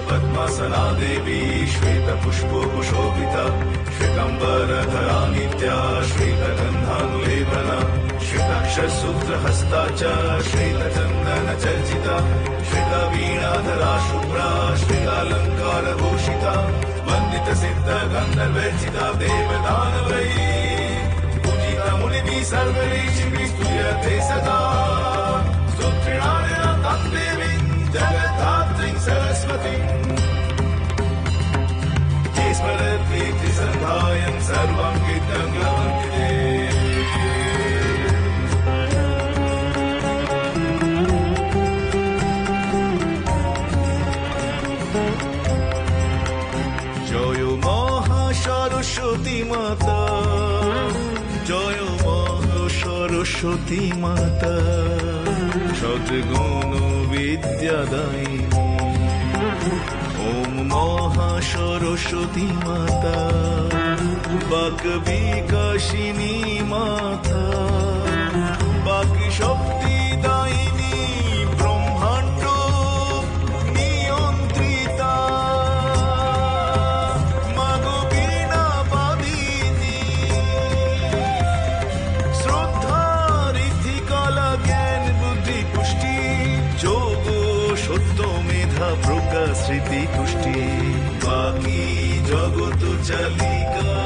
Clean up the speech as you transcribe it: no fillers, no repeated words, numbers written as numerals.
पद्मासना देवी श्वेतपुष्पोपशोभिता श्वेताम्बरधरा नित्या श्वेतगन्धानुलेपना श्वेताक्षसूत्रहस्ता च श्वेतचन्दनचर्चिता श्वेतवीणाधरा शुभ्रा श्वेतालङ्कारभूषिता वन्दितसिद्धगन्धर्वैर्चिता देवदानवैः पूजिता मुनिभिः सर्वैः स्तूयते सदा स्तोत्रेणानेन तद्देवीं जगद्धात्रीं सरस्वतीं ये स्मरति सन्धायं सर्वं विद्यं लभन्ते জয় মহাসরস্বতী মাতা জয় মহাসরস্বতী মাতা সদ্গুণ বিদ্যাদায়িনী ওম মহাসরস্বতী মাতা বাক বিকাশিনী মাতা বাক শক্তি দায়িনী ব্রহ্মাণ্ড নিয়ন্ত্রিতা মাগো বীণা বাদিনী শ্রদ্ধা রীতি কলা জ্ঞান বুদ্ধি পুষ্টি যোগ সত্য মেধা প্রকাশ স্মৃতি তুষ্টি বাকি জগৎ চালিকা